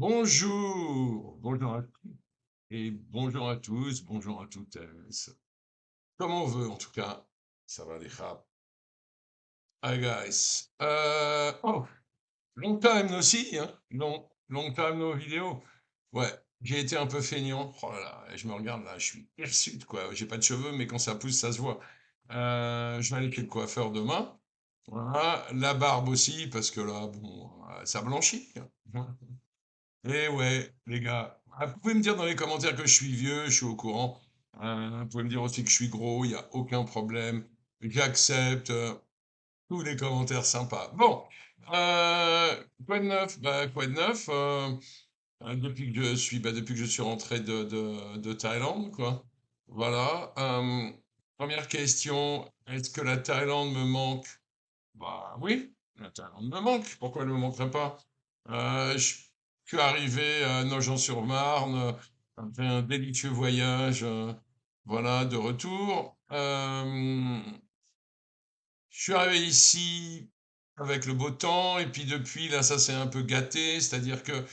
Bonjour à tous et bonjour à tous, bonjour à toutes. Comme on veut en tout cas. Ça va les rap. Hi guys. Oh, long time no see, hein. Long time no vidéo. Ouais, j'ai été un peu feignant. Oh là là, je me regarde là, je suis hirsute quoi. J'ai pas de cheveux, mais quand ça pousse, ça se voit. Je vais aller chez le coiffeur demain. Voilà, la barbe aussi, parce que là, bon, ça blanchit, hein. Eh ouais, les gars. Vous pouvez me dire dans les commentaires que je suis vieux, je suis au courant. Vous pouvez me dire aussi que je suis gros, il n'y a aucun problème. J'accepte tous les commentaires sympas. Bon, quoi de neuf? Quoi de neuf? Depuis que je suis rentré de Thaïlande, quoi. Voilà. Première question, est-ce que la Thaïlande me manque? Bah oui, la Thaïlande me manque. Pourquoi elle ne me manquerait pas? Je suis arrivé à Nogent-sur-Marne, après un délicieux voyage, voilà, de retour. Je suis arrivé ici avec le beau temps, et puis depuis, là, ça s'est un peu gâté, c'est-à-dire que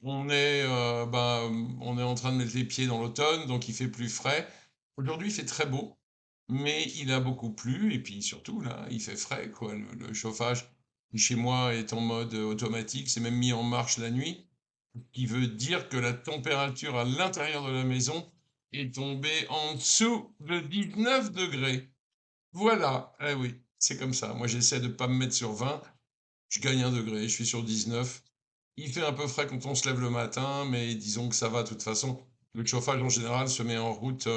on est en train de mettre les pieds dans l'automne, donc il fait plus frais. Aujourd'hui, il fait très beau, mais il a beaucoup plu, et puis surtout, là, il fait frais, quoi. Le chauffage qui, chez moi, est en mode automatique, c'est même mis en marche la nuit, ce qui veut dire que la température à l'intérieur de la maison est tombée en dessous de 19 degrés. Voilà, eh oui, c'est comme ça. Moi, j'essaie de ne pas me mettre sur 20, je gagne 1 degré, je suis sur 19. Il fait un peu frais quand on se lève le matin, mais disons que ça va de toute façon. Le chauffage en général se met en route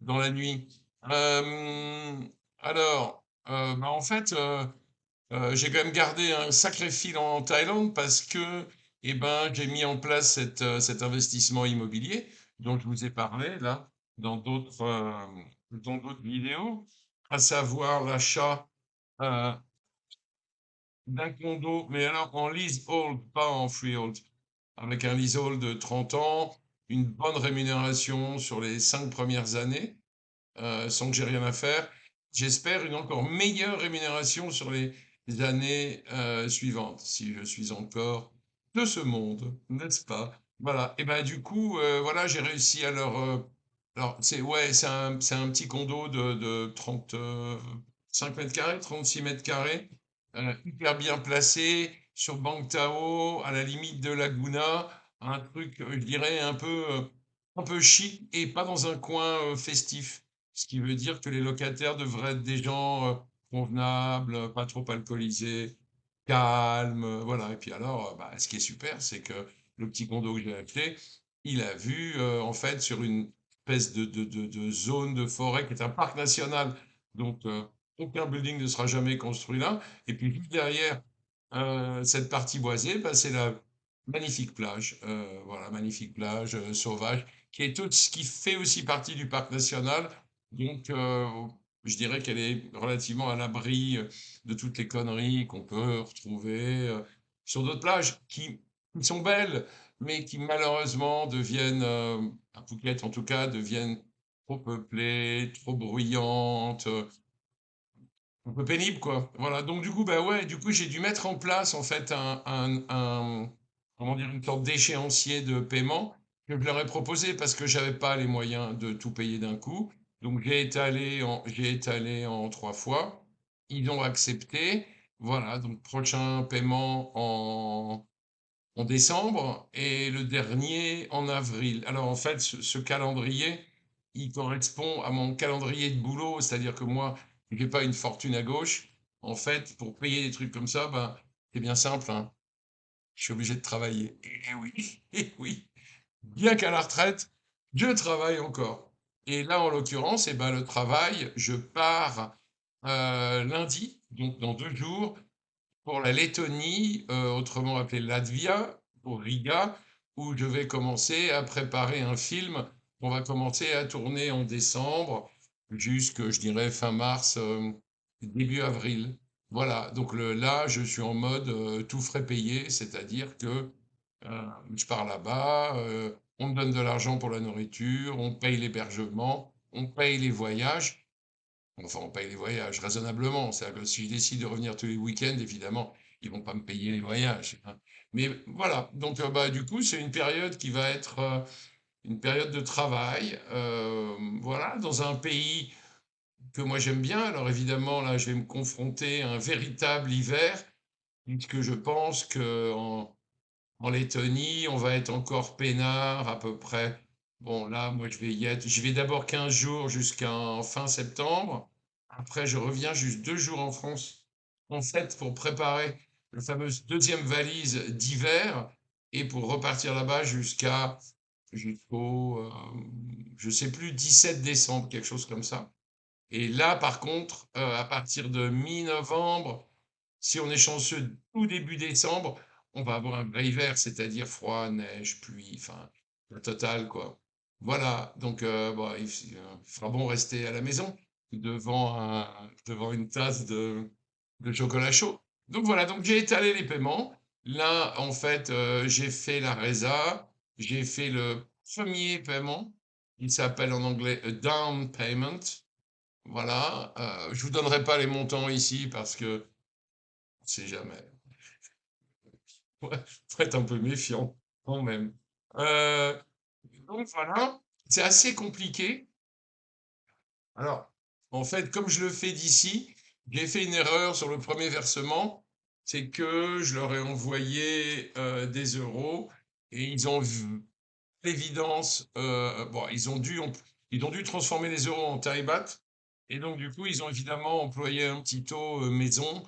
dans la nuit. Euh, en fait, j'ai quand même gardé un sacré fil en Thaïlande parce que j'ai mis en place cet investissement immobilier dont je vous ai parlé là dans d'autres vidéos, à savoir l'achat euh, d'un condo, mais alors en leasehold, pas en freehold, avec un leasehold de 30 ans, une bonne rémunération sur les 5 premières années, sans que j'ai rien à faire. J'espère une encore meilleure rémunération sur les années suivantes, si je suis encore de ce monde, n'est-ce pas? Voilà. Et ben du coup, voilà, j'ai réussi à alors, c'est un petit condo de 5 mètres carrés, 36 mètres carrés, hyper bien placé, sur Bangtao, à la limite de Laguna, un truc, je dirais, un peu chic et pas dans un coin festif. Ce qui veut dire que les locataires devraient être des gens convenables, pas trop alcoolisés, calmes, voilà. Et puis alors, ce qui est super, c'est que le petit condo que j'ai acheté, il a vue en fait sur une espèce de zone de forêt qui est un parc national. Donc, aucun building ne sera jamais construit là. Et puis juste derrière cette partie boisée, c'est la magnifique plage, voilà, magnifique plage sauvage, qui fait aussi partie du parc national. Donc, je dirais qu'elle est relativement à l'abri de toutes les conneries qu'on peut retrouver sur d'autres plages qui sont belles, mais qui malheureusement deviennent, à Phuket en tout cas, deviennent trop peuplées, trop bruyantes, un peu pénible, quoi. Voilà, donc du coup, du coup, j'ai dû mettre en place, en fait, comment dire, une sorte d'échéancier de paiement que je leur ai proposé parce que j'avais pas les moyens de tout payer d'un coup. Donc, j'ai étalé en 3 fois. Ils ont accepté. Voilà, donc prochain paiement en décembre et le dernier en avril. Alors, en fait, ce calendrier, il correspond à mon calendrier de boulot, c'est-à-dire que moi, je n'ai pas une fortune à gauche. En fait, pour payer des trucs comme ça, c'est bien simple, hein. Je suis obligé de travailler. Et oui, et oui. Bien qu'à la retraite, je travaille encore. Et là, en l'occurrence, le travail, je pars lundi, donc dans 2 jours, pour la Lettonie, autrement appelée Latvia, pour Riga, où je vais commencer à préparer un film qu'on va commencer à tourner en décembre, jusque, je dirais, fin mars, début avril. Voilà, donc là, je suis en mode tout frais payé, c'est-à-dire que je pars là-bas, on me donne de l'argent pour la nourriture, on paye l'hébergement, on paye les voyages. Enfin, on paye les voyages raisonnablement. C'est-à-dire que si je décide de revenir tous les week-ends, évidemment, ils vont pas me payer les voyages, hein. Mais voilà, donc bah, du coup, c'est une période qui va être une période de travail, voilà, dans un pays que moi j'aime bien. Alors évidemment, là, je vais me confronter à un véritable hiver, puisque je pense que en Lettonie, on va être encore peinard à peu près. Bon, là, moi, je vais y être. J'y vais d'abord 15 jours jusqu'à fin septembre. Après, je reviens juste 2 jours en France, en fait, pour préparer la fameuse deuxième valise d'hiver et pour repartir là-bas jusqu'au, je sais plus, 17 décembre, quelque chose comme ça. Et là, par contre, à partir de mi-novembre, si on est chanceux, tout début décembre, on va avoir un vrai hiver, c'est-à-dire froid, neige, pluie, enfin, la totale, quoi. Voilà, donc bon, il fera bon rester à la maison devant une tasse de chocolat chaud. Donc voilà, donc j'ai étalé les paiements. Là, en fait, j'ai fait la résa, j'ai fait le premier paiement, il s'appelle en anglais a down payment. Voilà, je vous donnerai pas les montants ici parce que on sait jamais. Ouais, faut être un peu méfiant quand même. Euh, donc voilà, c'est assez compliqué. Alors, en fait, comme je le fais d'ici, j'ai fait une erreur sur le premier versement, c'est que je leur ai envoyé des euros et ils ont vu l'évidence. Bon, ils ont dû transformer les euros en taille baht et donc du coup, ils ont évidemment employé un petit taux maison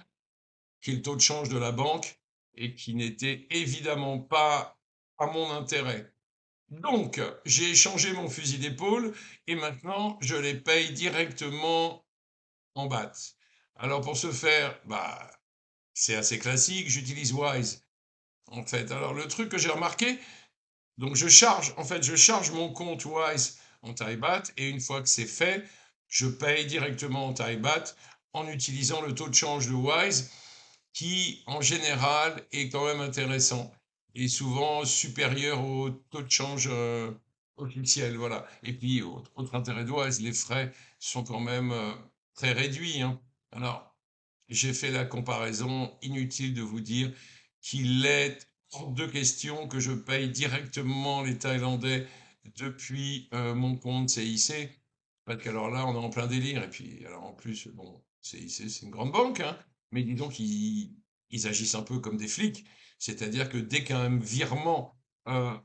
qui est le taux de change de la banque et qui n'était évidemment pas à mon intérêt. Donc, j'ai échangé mon fusil d'épaule et maintenant, je les paye directement en BAT. Alors, pour ce faire, bah, c'est assez classique, j'utilise Wise, en fait. Alors, le truc que j'ai remarqué, donc je charge mon compte Wise en Thai baht et une fois que c'est fait, je paye directement en Thai baht en utilisant le taux de change de Wise qui, en général, est quand même intéressant et souvent supérieur au taux de change officiel. Voilà. Et puis, autre intérêt d'Oise, les frais sont quand même très réduits, hein. Alors, j'ai fait la comparaison, inutile de vous dire qu'il est hors de question que je paye directement les Thaïlandais depuis mon compte CIC. Parce qu'alors là, on est en plein délire. Et puis, alors en plus, bon, CIC, c'est une grande banque, hein, mais dis donc, ils agissent un peu comme des flics. C'est-à-dire que dès qu'un virement euh,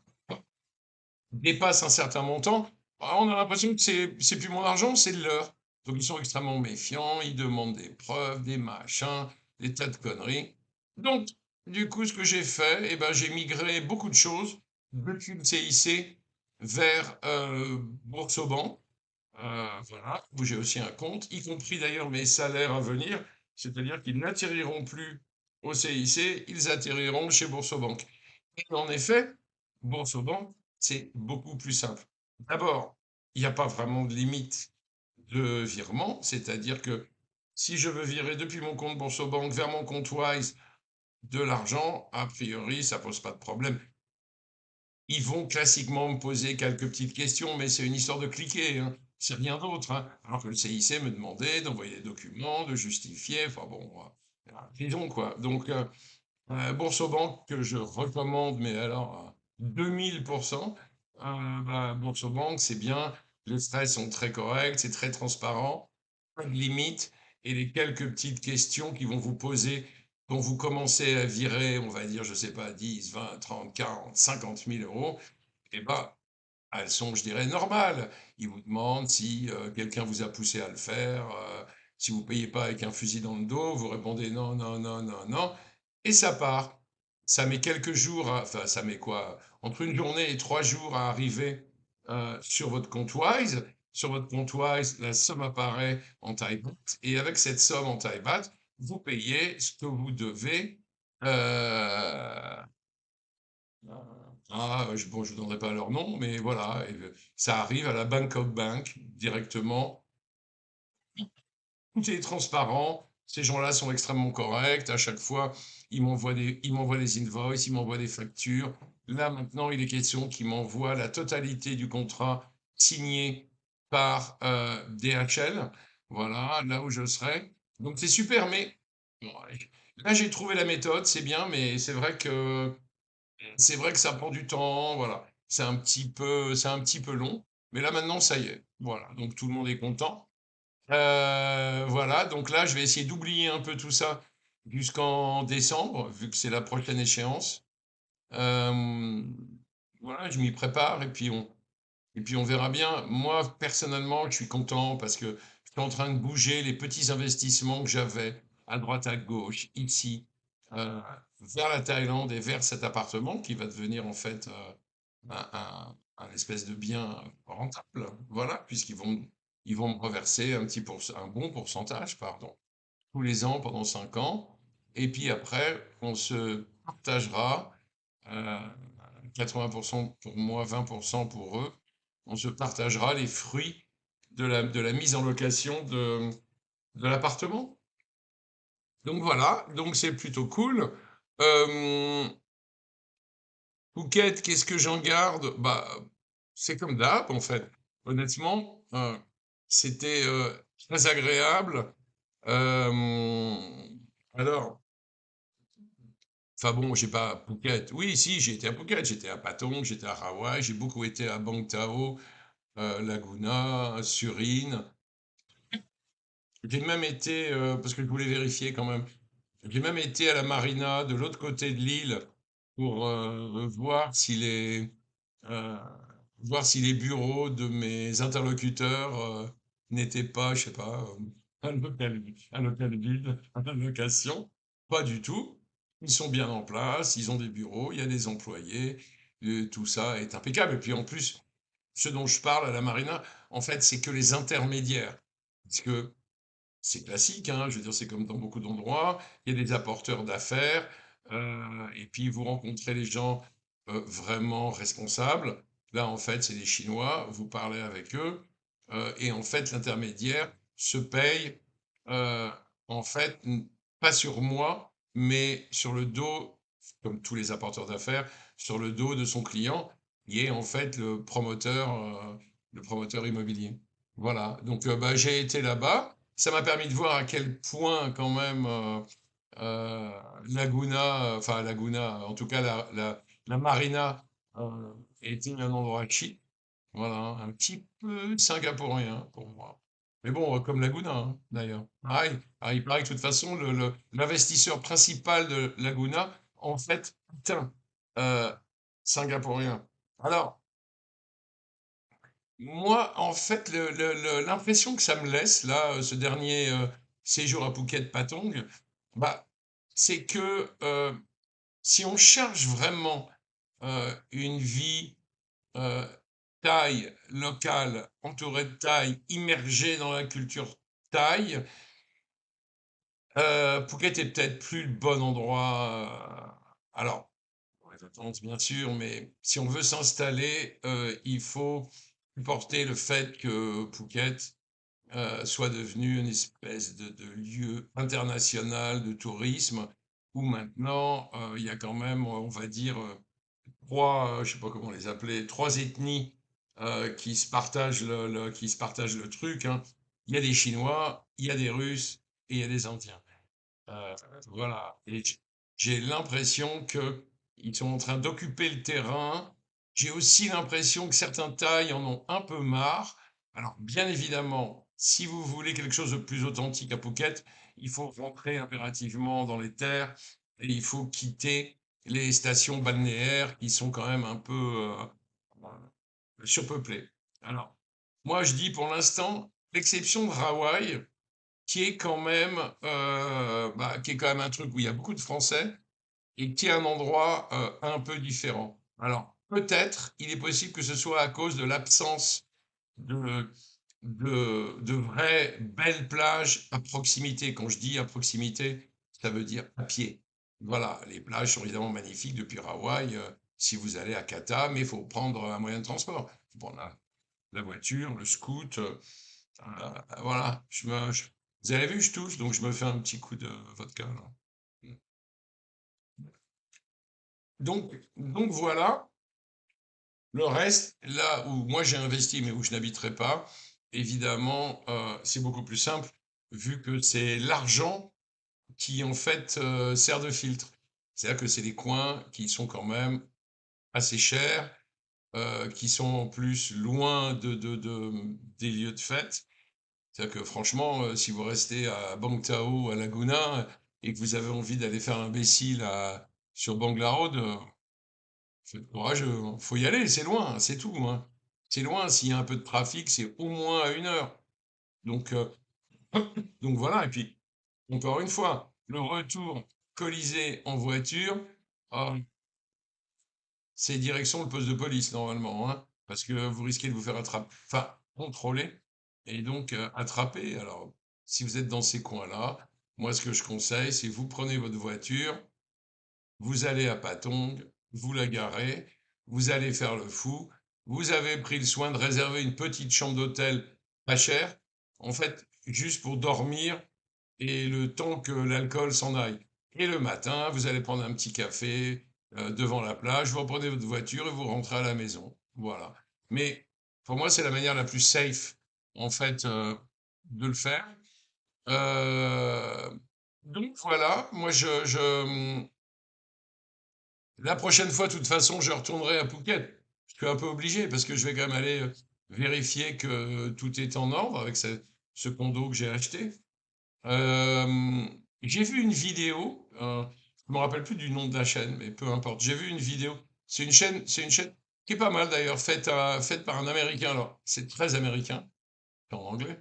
dépasse un certain montant, bah, on a l'impression que c'est plus mon argent, c'est le leur. Donc ils sont extrêmement méfiants, ils demandent des preuves, des machins, des tas de conneries. Donc, du coup, ce que j'ai fait, eh ben, j'ai migré beaucoup de choses depuis le CIC vers Boursorama. Voilà, où j'ai aussi un compte, y compris d'ailleurs mes salaires à venir, c'est-à-dire qu'ils n'atterriront plus au CIC, ils atterriront chez Boursobank. Et en effet, Boursobank, c'est beaucoup plus simple. D'abord, il n'y a pas vraiment de limite de virement, c'est-à-dire que si je veux virer depuis mon compte Boursobank vers mon compte Wise de l'argent, a priori, ça pose pas de problème. Ils vont classiquement me poser quelques petites questions, mais c'est une histoire de cliquer, hein. C'est rien d'autre, hein. Alors que le CIC me demandait d'envoyer des documents, de justifier, enfin bon, prison quoi. Donc, Boursorama que je recommande, mais alors à 2000%, bah, Boursorama, c'est bien, les frais sont très corrects, c'est très transparent, pas de limite, et les quelques petites questions qu'ils vont vous poser quand vous commencez à virer, on va dire, je sais pas, 10, 20, 30, 40, 50 000 euros, eh ben, elles sont, je dirais, normales. Ils vous demandent si quelqu'un vous a poussé à le faire, si vous payez pas avec un fusil dans le dos, vous répondez non, non, non, non, non, et ça part. Ça met quelques jours, enfin, ça met quoi? Entre une journée et 3 jours à arriver sur votre compte Wise. Sur votre compte Wise, la somme apparaît en taille baht, et avec cette somme en taille baht, vous payez ce que vous devez. euh, bon, je ne vous donnerai pas leur nom, mais voilà, et, ça arrive à la Bangkok Bank directement. Tout est transparent. Ces gens-là sont extrêmement corrects. À chaque fois, ils m'envoient des invoices, ils m'envoient des factures. Là, maintenant, il est question qu'ils m'envoient la totalité du contrat signé par DHL. Voilà, là où je serai. Donc, c'est super, mais Ouais. Là, j'ai trouvé la méthode, c'est bien, mais c'est vrai que ça prend du temps, voilà. C'est un petit peu long, mais là, maintenant, ça y est. Voilà, donc tout le monde est content. Voilà, donc là, je vais essayer d'oublier un peu tout ça jusqu'en décembre, vu que c'est la prochaine échéance. Voilà, je m'y prépare et puis on verra bien. Moi, personnellement, je suis content parce que je suis en train de bouger les petits investissements que j'avais à droite, à gauche, ici, euh, vers la Thaïlande et vers cet appartement qui va devenir en fait un espèce de bien rentable. Voilà, puisqu'ils vont me reverser un bon pourcentage, pardon, tous les ans pendant 5 ans. Et puis après, on se partagera. euh, 80% pour moi, 20% pour eux. On se partagera les fruits de la mise en location de l'appartement. Donc voilà, donc c'est plutôt cool. Euh, Phuket, qu'est-ce que j'en garde? Bah, c'est comme d'hab, en fait. Honnêtement, c'était très agréable. Euh, alors, enfin bon, j'ai pas Phuket. Oui, si, j'ai été à Phuket, j'étais à Patong, j'étais à Hawaï, j'ai beaucoup été à Bang Tao, Laguna, Surine. J'ai même été, parce que je voulais vérifier quand même, j'ai même été à la marina de l'autre côté de l'île pour euh, voir si les bureaux de mes interlocuteurs n'étaient pas, je sais pas, un hôtel vide, en location. Pas du tout. Ils sont bien en place, ils ont des bureaux, il y a des employés, tout ça est impeccable. Et puis en plus, ce dont je parle à la marina, en fait, c'est que les intermédiaires. Parce que c'est classique, hein, je veux dire, c'est comme dans beaucoup d'endroits, il y a des apporteurs d'affaires, et puis vous rencontrez les gens vraiment responsables. Là, en fait, c'est des Chinois, vous parlez avec eux, et en fait, l'intermédiaire se paye, euh, en fait, pas sur moi, mais sur le dos, comme tous les apporteurs d'affaires, sur le dos de son client, qui est en fait le promoteur immobilier. Voilà, donc bah, j'ai été là-bas. Ça m'a permis de voir à quel point quand même euh, Laguna, enfin Laguna, en tout cas la marina était un endroit chic. Voilà, un petit peu singapourien pour moi. Mais bon, comme Laguna, hein, d'ailleurs. Pareil, il paraît que de toute façon, l'investisseur principal de Laguna, en fait, est un singapourien. Alors, moi, en fait, l'impression que ça me laisse, là, ce dernier séjour à Phuket Patong, bah, c'est que si on cherche vraiment une vie euh, thaï, locale, entourée de thaï, immergée dans la culture thaï, Phuket est peut-être plus le bon endroit. Alors, pour les vacances, bien sûr, mais si on veut s'installer, il faut supporter le fait que Phuket soit devenu une espèce de lieu international de tourisme où maintenant il y a quand même, on va dire, trois, je sais pas comment les appeler, trois ethnies qui se partagent le truc, hein. Il y a des Chinois, il y a des Russes et il y a des Indiens. Euh, voilà. Et j'ai l'impression que ils sont en train d'occuper le terrain. J'ai aussi l'impression que certains Thaïs en ont un peu marre. Alors, bien évidemment, si vous voulez quelque chose de plus authentique à Phuket, il faut rentrer impérativement dans les terres et il faut quitter les stations balnéaires qui sont quand même un peu surpeuplées. Alors, moi, je dis pour l'instant, l'exception de Hawaï, qui est quand même un truc où il y a beaucoup de Français et qui est un endroit un peu différent. Alors, peut-être, il est possible que ce soit à cause de l'absence de, de vraies belles plages à proximité. Quand je dis à proximité, ça veut dire à pied. Voilà, les plages sont évidemment magnifiques depuis Hawaï, si vous allez à Kata, mais il faut prendre un moyen de transport. Il faut prendre la voiture, le scoot. Voilà, vous avez vu, je tousse, donc je me fais un petit coup de vodka, là. Donc voilà, le reste, là où moi j'ai investi, mais où je n'habiterai pas, évidemment, c'est beaucoup plus simple, vu que c'est l'argent qui en fait sert de filtre. C'est-à-dire que c'est des coins qui sont quand même assez chers, qui sont en plus loin des lieux de fête. C'est-à-dire que franchement, si vous restez à Bangtao, à Laguna, et que vous avez envie d'aller faire l'imbécile sur Bangla Road, faut être courageux, hein. Faut y aller, c'est loin, c'est tout, hein. C'est loin, s'il y a un peu de trafic, c'est au moins à 1 heure. Donc, donc voilà, et puis, encore une fois, le retour Colisée en voiture, ah, c'est direction le poste de police normalement, hein, parce que vous risquez de vous faire attraper, enfin, contrôler, et donc attraper. Alors, si vous êtes dans ces coins-là, moi, ce que je conseille, c'est vous prenez votre voiture, vous allez à Patong, vous la garez, vous allez faire le fou, vous avez pris le soin de réserver une petite chambre d'hôtel pas chère, en fait, juste pour dormir et le temps que l'alcool s'en aille. Et le matin, vous allez prendre un petit café devant la plage, vous reprenez votre voiture et vous rentrez à la maison. Voilà. Mais pour moi, c'est la manière la plus safe, en fait, de le faire. Euh, donc voilà, moi, la prochaine fois, de toute façon, je retournerai à Phuket. Je suis un peu obligé parce que je vais quand même aller vérifier que tout est en ordre avec ce condo que j'ai acheté. Euh, j'ai vu une vidéo, je me rappelle plus du nom de la chaîne, mais peu importe. J'ai vu une vidéo. C'est une chaîne qui est pas mal d'ailleurs, faite par un Américain. Alors, c'est très américain, en anglais.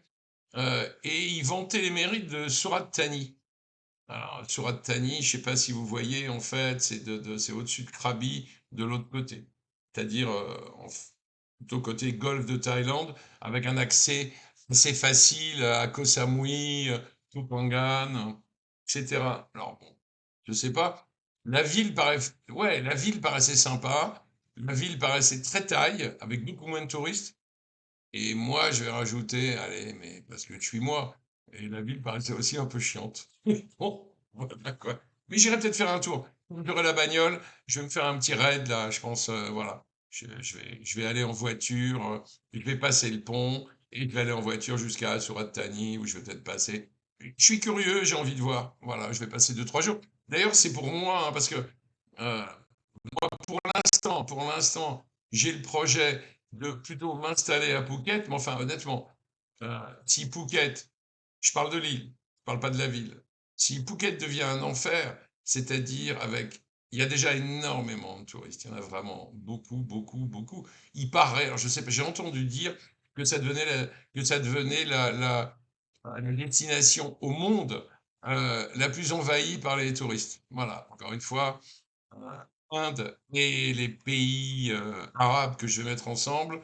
Et il vantait les mérites de Surat Thani. Alors, Surat Thani, je sais pas si vous voyez, en fait, c'est au-dessus de Krabi, de l'autre côté. C'est-à-dire, plutôt côté golfe de Thaïlande, avec un accès assez facile à Koh Samui, Koh Phangan, etc. Alors, bon, je sais pas. Ouais, la ville paraissait sympa. La ville paraissait très thaï, avec beaucoup moins de touristes. Et moi, je vais rajouter, allez, mais parce que je suis moi. Et la ville paraissait aussi un peu chiante. Bon, voilà quoi. Mais j'irai peut-être faire un tour. J'aurai la bagnole, je vais me faire un petit raid là, je pense, voilà. Je vais aller en voiture, je vais passer le pont, et je vais aller en voiture jusqu'à Surat Thani, où je vais peut-être passer. Je suis curieux, j'ai envie de voir. Voilà, je vais passer 2, 3 jours. D'ailleurs, c'est pour moi, hein, parce que euh, pour l'instant, j'ai le projet de plutôt m'installer à Phuket, mais enfin, honnêtement, si Phuket, je parle de l'île, je parle pas de la ville, si Phuket devient un enfer, c'est-à-dire avec, il y a déjà énormément de touristes, il y en a vraiment beaucoup, beaucoup, beaucoup. Il paraît, alors je sais pas, j'ai entendu dire que ça devenait la destination au monde la plus envahie par les touristes. Voilà, encore une fois, Inde et les pays arabes que je vais mettre ensemble.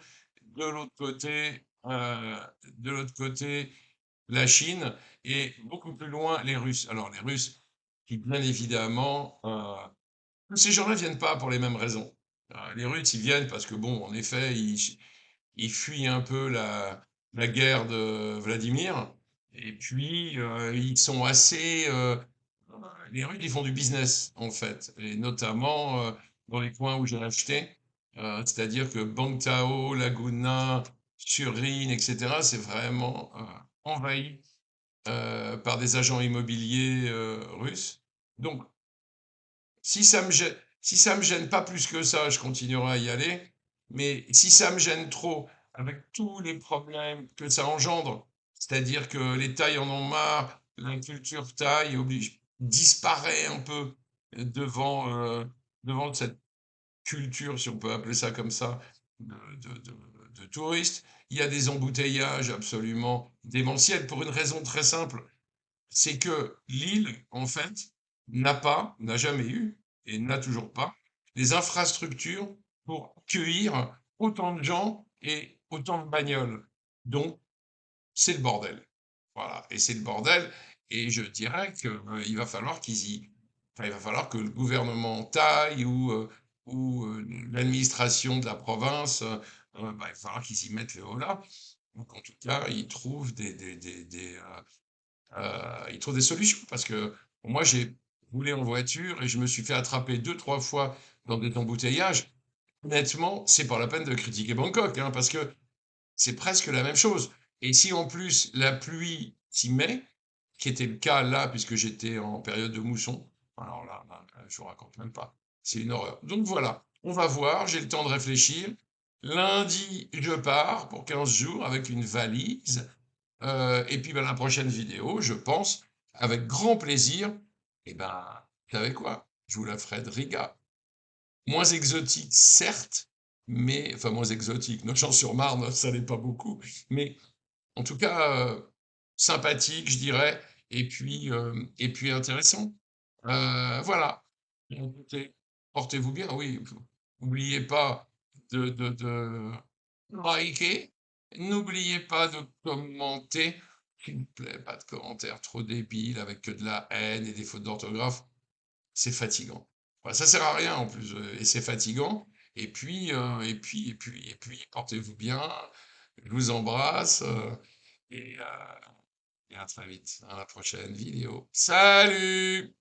De l'autre côté, de l'autre côté, la Chine et beaucoup plus loin, les Russes. Alors, les Russes, qui bien évidemment, tous ces gens-là viennent pas pour les mêmes raisons. Les Russes, ils viennent parce que, bon, en effet, ils fuient un peu la guerre de Vladimir. Et puis, ils sont assez, les Russes, ils font du business, en fait, et notamment dans les coins où j'ai acheté, c'est-à-dire que Bangtao, Laguna, Surin, etc., c'est vraiment envahi par des agents immobiliers russes. Donc, si ça me gêne pas plus que ça, je continuerai à y aller. Mais si ça me gêne trop, avec tous les problèmes que ça engendre, c'est-à-dire que les Thaïs en ont marre, la culture thaï disparaît un peu devant cette culture, si on peut appeler ça comme ça, de touristes. Il y a des embouteillages absolument démentiels pour une raison très simple, c'est que l'île, en fait, n'a jamais eu, et n'a toujours pas, les infrastructures pour accueillir autant de gens et autant de bagnoles. Donc, c'est le bordel. Voilà, et c'est le bordel. Et je dirais qu'il va falloir enfin, il va falloir que le gouvernement thaï ou l'administration de la province, bah, il va falloir qu'ils y mettent le haut là. Donc, en tout cas, ils trouvent il trouve des solutions parce que moi, j'ai roulé en voiture et je me suis fait attraper 2, 3 fois dans des embouteillages. Honnêtement, c'est pas la peine de critiquer Bangkok, hein, parce que c'est presque la même chose. Et si en plus la pluie s'y met, qui était le cas là, puisque j'étais en période de mousson. Alors là, je vous raconte même pas. C'est une horreur. Donc voilà, on va voir, j'ai le temps de réfléchir. Lundi, je pars pour 15 jours avec une valise. Et puis la prochaine vidéo, je pense, avec grand plaisir, et ben, vous savez quoi? Je vous la ferai de Riga. Moins exotique, certes, mais enfin moins exotique. Nogent-sur-Marne, ça n'est pas beaucoup, mais en tout cas sympathique, je dirais, et puis intéressant. Voilà. Écoutez, portez-vous bien, oui. N'oubliez pas de liker, n'oubliez pas de commenter, s'il vous plaît, pas de commentaires trop débiles avec que de la haine et des fautes d'orthographe, c'est fatigant. Enfin, ça sert à rien en plus, et c'est fatigant. Et puis, portez-vous bien. Je vous embrasse et, euh, et à très vite dans la prochaine vidéo. Salut!